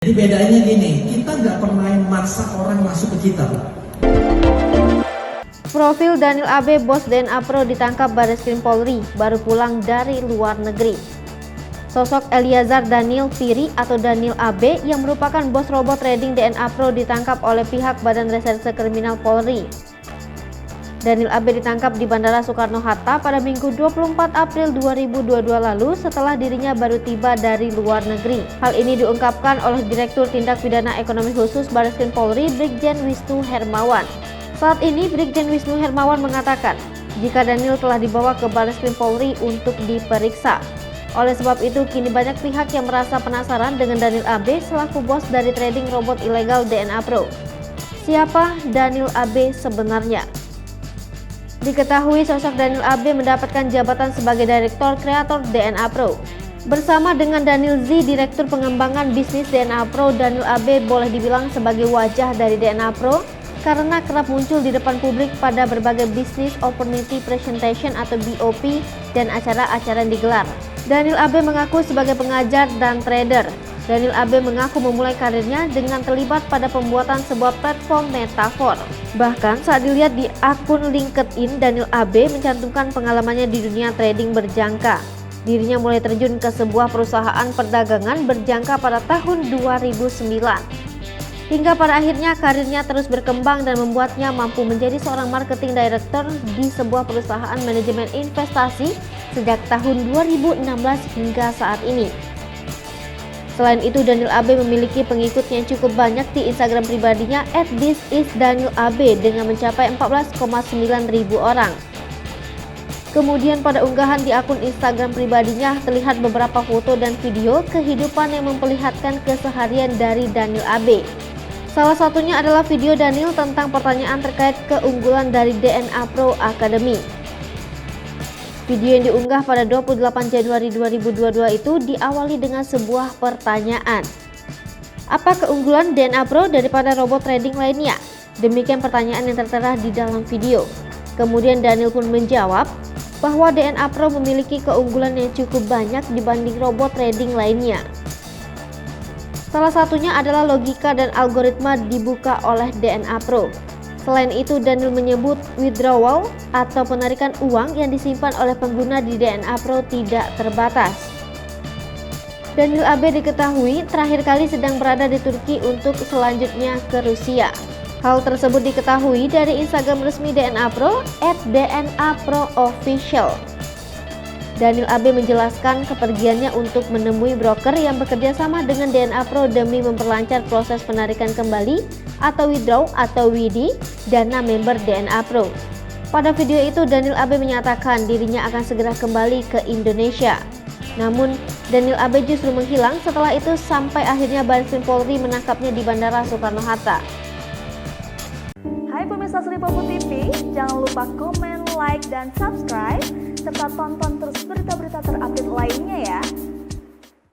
Jadi bedanya gini, kita nggak pernah maksa orang masuk ke kita. Profil Daniel AB, bos DNA Pro ditangkap Bareskrim Polri, baru pulang dari luar negeri. Sosok Eliezer Daniel Piri atau Daniel AB yang merupakan bos robot trading DNA Pro ditangkap oleh pihak Badan Reserse Kriminal Polri. Daniel AB ditangkap di Bandara Soekarno-Hatta pada Minggu 24 April 2022 lalu setelah dirinya baru tiba dari luar negeri. Hal ini diungkapkan oleh Direktur Tindak Pidana Ekonomi Khusus Bareskrim Polri, Brigjen Wisnu Hermawan. Saat ini Brigjen Wisnu Hermawan mengatakan jika Daniel telah dibawa ke Bareskrim Polri untuk diperiksa. Oleh sebab itu, kini banyak pihak yang merasa penasaran dengan Daniel AB selaku bos dari trading robot ilegal DNA Pro. Siapa Daniel AB sebenarnya? Diketahui sosok Daniel AB mendapatkan jabatan sebagai Direktur Kreator DNA Pro. Bersama dengan Daniel Z, Direktur Pengembangan Bisnis DNA Pro, Daniel AB boleh dibilang sebagai wajah dari DNA Pro karena kerap muncul di depan publik pada berbagai Business Opportunity Presentation atau BOP dan acara-acara yang digelar. Daniel AB mengaku sebagai pengajar dan trader. Daniel AB mengaku memulai karirnya dengan terlibat pada pembuatan sebuah platform metafor. Bahkan saat dilihat di akun LinkedIn, Daniel AB mencantumkan pengalamannya di dunia trading berjangka. Dirinya mulai terjun ke sebuah perusahaan perdagangan berjangka pada tahun 2009. Hingga pada akhirnya karirnya terus berkembang dan membuatnya mampu menjadi seorang marketing director di sebuah perusahaan manajemen investasi sejak tahun 2016 hingga saat ini. Selain itu, Daniel AB memiliki pengikut yang cukup banyak di Instagram pribadinya @thisisdanielab dengan mencapai 14,9 ribu orang. Kemudian pada unggahan di akun Instagram pribadinya terlihat beberapa foto dan video kehidupan yang memperlihatkan keseharian dari Daniel AB. Salah satunya adalah video Daniel tentang pertanyaan terkait keunggulan dari DNA Pro Academy. Video yang diunggah pada 28 Januari 2022 itu diawali dengan sebuah pertanyaan. Apa keunggulan DNA Pro daripada robot trading lainnya? Demikian pertanyaan yang tertera di dalam video. Kemudian Daniel pun menjawab bahwa DNA Pro memiliki keunggulan yang cukup banyak dibanding robot trading lainnya. Salah satunya adalah logika dan algoritma dibuka oleh DNA Pro. Selain itu, Daniel menyebut withdrawal atau penarikan uang yang disimpan oleh pengguna di DNA Pro tidak terbatas. Daniel AB diketahui terakhir kali sedang berada di Turki untuk selanjutnya ke Rusia. Hal tersebut diketahui dari Instagram resmi DNA Pro @dnaproofficial. Daniel AB menjelaskan kepergiannya untuk menemui broker yang bekerja sama dengan DNA Pro demi memperlancar proses penarikan kembali atau withdraw atau WD dana member DNA Pro. Pada video itu Daniel AB menyatakan dirinya akan segera kembali ke Indonesia. Namun Daniel AB justru menghilang setelah itu sampai akhirnya Bareskrim Polri menangkapnya di Bandara Soekarno-Hatta. Hai pemirsa Sri Popo TV, jangan lupa komen, like, dan subscribe serta tonton terus berita-berita terupdate lainnya ya.